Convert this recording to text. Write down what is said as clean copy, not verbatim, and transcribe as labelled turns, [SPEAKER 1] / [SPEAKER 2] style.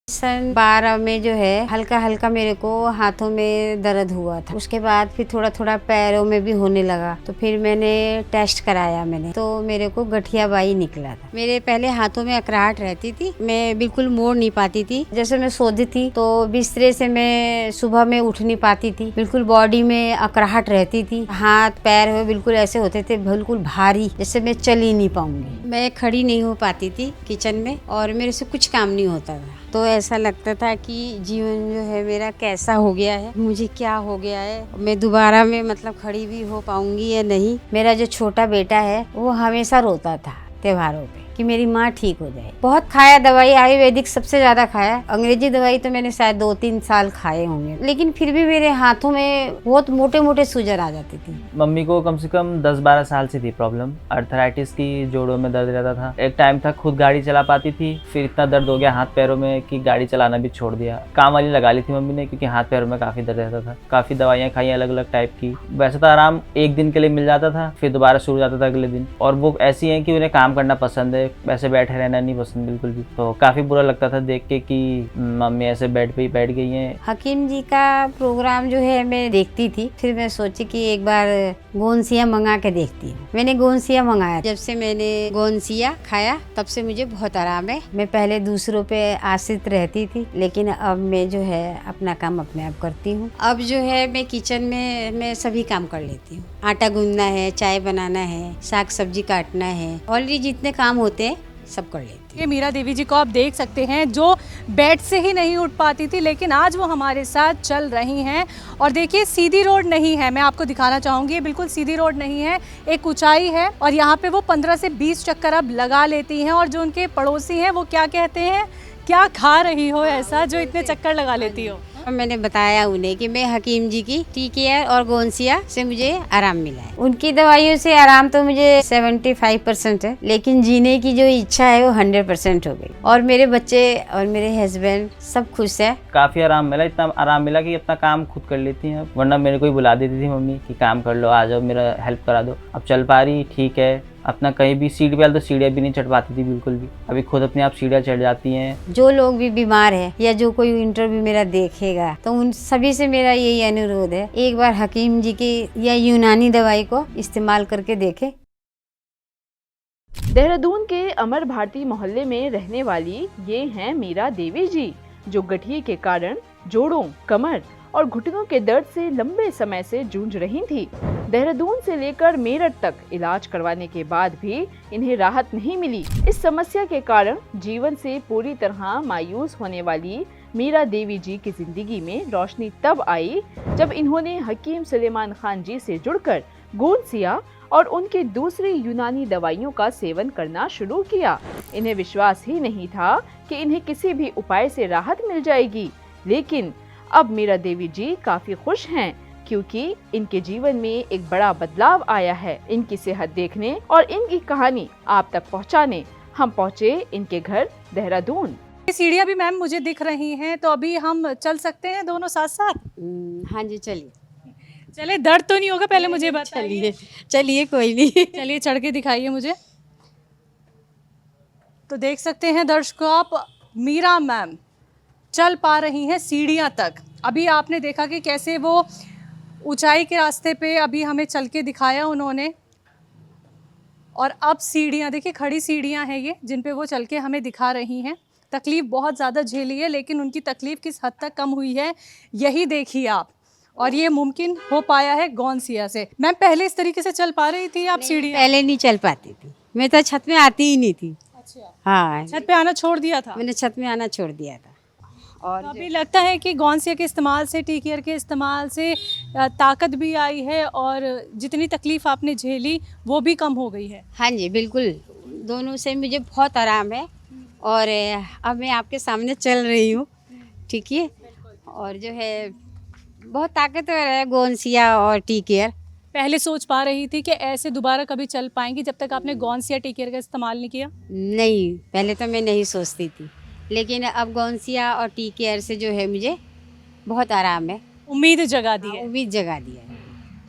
[SPEAKER 1] सन 12 में जो है हल्का हल्का मेरे को हाथों में दर्द हुआ था। उसके बाद फिर थोड़ा थोड़ा पैरों में भी होने लगा, तो फिर मैंने टेस्ट कराया तो मेरे को गठियाबाई निकला था। मेरे पहले हाथों में अकड़ाहट रहती थी, मैं बिल्कुल मोड़ नहीं पाती थी। जैसे मैं सोती थी तो बिस्तरे से मैं सुबह में उठ नहीं पाती थी, बिल्कुल बॉडी में अकड़ाहट रहती थी। हाथ पैर में बिल्कुल ऐसे होते थे बिल्कुल भारी, जैसे मैं चल ही नहीं पाऊंगी। मैं खड़ी नहीं हो पाती थी किचन में और मेरे से कुछ काम नहीं होता था। तो ऐसा लगता था कि जीवन जो है मेरा कैसा हो गया है, मुझे क्या हो गया है, मैं दोबारा में मतलब खड़ी भी हो पाऊंगी या नहीं। मेरा जो छोटा बेटा है वो हमेशा रोता था त्योहारों पे कि मेरी माँ ठीक हो जाए। बहुत खाया दवाई, आयुर्वेदिक सबसे ज्यादा खाया। अंग्रेजी दवाई तो मैंने शायद 2-3 साल खाए होंगे, लेकिन फिर भी मेरे हाथों में बहुत मोटे मोटे सूजन आ जाती थी।
[SPEAKER 2] मम्मी को कम से कम 10-12 साल से थी प्रॉब्लम, अर्थराइटिस की, जोड़ों में दर्द रहता था। एक टाइम तक खुद गाड़ी चला पाती थी, फिर इतना दर्द हो गया हाथ पैरों में कि गाड़ी चलाना भी छोड़ दिया। काम वाली लगा ली थी मम्मी ने, क्योंकि हाथ पैरों में काफी दर्द रहता था। काफी दवाइयाँ खाई अलग अलग टाइप की। वैसे तो आराम एक दिन के लिए मिल जाता था, फिर दोबारा शुरू हो जाता था अगले दिन। और वो ऐसी है कि उन्हें काम करना पसंद है, वैसे बैठे रहना नहीं पसंद बिल्कुल भी। तो काफी बुरा लगता था देख के कि मम्मी ऐसे बेड पे ही बैठ गई हैं।
[SPEAKER 1] हकीम जी का प्रोग्राम जो है मैं देखती थी, फिर मैं सोची कि एक बार गोंसिया मंगा के देखती हूँ। मैंने गोंसिया मंगाया। जब से मैंने गोंसिया खाया तब से मुझे बहुत आराम है। मैं पहले दूसरों पे आश्रित रहती थी, लेकिन अब मैं जो है अपना काम अपने आप करती हूँ। अब जो है मैं किचन में मैं सभी काम कर लेती हूँ। आटा गूंदना है, चाय बनाना है, साग सब्जी काटना है, ऑलरेडी जितने काम होते हैं सब कर लेती हूँ।
[SPEAKER 3] ये मीरा देवी जी को आप देख सकते हैं, जो बेड से ही नहीं उठ पाती थी, लेकिन आज वो हमारे साथ चल रही हैं। और देखिए सीधी रोड नहीं है, मैं आपको दिखाना चाहूँगी, ये बिल्कुल सीधी रोड नहीं है, एक ऊंचाई है। और यहाँ पे वो 15 से 20 चक्कर अब लगा लेती हैं। और जो उनके पड़ोसी हैं वो क्या कहते हैं, क्या खा रही हो ऐसा जो इतने चक्कर लगा लेती हो?
[SPEAKER 1] मैंने बताया उन्हें कि मैं हकीम जी की टी केयर और गोंसिया से मुझे आराम मिला है। उनकी दवाइयों से आराम तो मुझे 75% है, लेकिन जीने की जो इच्छा है वो 100% हो गई। और मेरे बच्चे और मेरे हस्बैंड सब खुश है।
[SPEAKER 2] काफी आराम मिला, इतना आराम मिला कि अपना काम खुद कर लेती हैं। वरना मेरे को ही बुला देती थी मम्मी कि काम कर लो, आ जाओ, मेरा हेल्प करा दो। अब चल पा रही, ठीक है। अपना कहीं भी सीढ़ी पे, तो सीढ़ियाँ भी नहीं चढ़ पाती थी बिल्कुल भी, अभी खुद अपने आप सीढ़ियाँ चढ़ जाती हैं।
[SPEAKER 1] जो लोग भी बीमार है या जो कोई इंटरव्यू मेरा देखेगा तो उन सभी से मेरा यही अनुरोध है, एक बार हकीम जी की या यूनानी दवाई को इस्तेमाल करके देखे।
[SPEAKER 4] देहरादून के अमर भारती मोहल्ले में रहने वाली ये हैं मीरा देवी जी, जो गठिए के कारण जोड़ों, कमर और घुटनों के दर्द से लंबे समय से जूझ रही थी। देहरादून से लेकर मेरठ तक इलाज करवाने के बाद भी इन्हें राहत नहीं मिली। इस समस्या के कारण जीवन से पूरी तरह मायूस होने वाली मीरा देवी जी की जिंदगी में रोशनी तब आई जब इन्होंने हकीम सुलेमान खान जी से जुड़कर गोंसिया और उनकी दूसरी यूनानी दवाइयों का सेवन करना शुरू किया। इन्हें विश्वास ही नहीं था कि इन्हें किसी भी उपाय से राहत मिल जाएगी, लेकिन अब मीरा देवी जी काफी खुश हैं, क्योंकि इनके जीवन में एक बड़ा बदलाव आया है। इनकी सेहत देखने और इनकी कहानी आप तक पहुंचाने हम पहुंचे इनके घर देहरादून।
[SPEAKER 3] सीढ़ियाँ भी मैम मुझे दिख रही हैं, तो अभी हम चल सकते हैं दोनों साथ साथ?
[SPEAKER 1] हाँ जी, चलिए।
[SPEAKER 3] चले, दर्द तो नहीं होगा पहले मुझे बताइए।
[SPEAKER 1] चलिए कोई नहीं।
[SPEAKER 3] चलिए चढ़ के दिखाइए मुझे। तो देख सकते हैं दर्शकों आप, मीरा मैम चल पा रही हैं सीढ़ियाँ तक। अभी आपने देखा कि कैसे वो ऊंचाई के रास्ते पे अभी हमें चल के दिखाया उन्होंने, और अब सीढ़ियाँ देखिए, खड़ी सीढ़ियाँ हैं ये, जिन पे वो चल के हमें दिखा रही हैं। तकलीफ़ बहुत ज़्यादा झेली है, लेकिन उनकी तकलीफ़ किस हद तक कम हुई है यही देखिए आप। और ये मुमकिन हो पाया है गोंसिया से। मैम पहले इस तरीके से चल पा रही थी आप सीढ़ियाँ?
[SPEAKER 1] पहले नहीं चल पाती थी, मैं तो छत में आती ही नहीं थी।
[SPEAKER 3] अच्छा,
[SPEAKER 1] हाँ,
[SPEAKER 3] छत पे आना छोड़ दिया था?
[SPEAKER 1] मैंने छत में आना छोड़ दिया था। और
[SPEAKER 3] तो अभी लगता है कि गोंसिया के इस्तेमाल से, टी केयर के इस्तेमाल से ताकत भी आई है, और जितनी तकलीफ़ आपने झेली वो भी कम हो गई है?
[SPEAKER 1] हाँ जी बिल्कुल, दोनों से मुझे बहुत आराम है। और अब मैं आपके सामने चल रही हूँ, ठीक है। और जो है बहुत ताकतवर है गोंसिया और टी केयर।
[SPEAKER 3] पहले सोच पा रही थी कि ऐसे दोबारा कभी चल पाएंगी जब तक आपने गोंसिया टी केयर का इस्तेमाल नहीं किया?
[SPEAKER 1] नहीं, पहले तो मैं नहीं सोचती थी, लेकिन अब गोंसिया और टी केयर से जो है मुझे बहुत आराम है।
[SPEAKER 3] उम्मीद जगा दी है।
[SPEAKER 1] उम्मीद जगा दी है।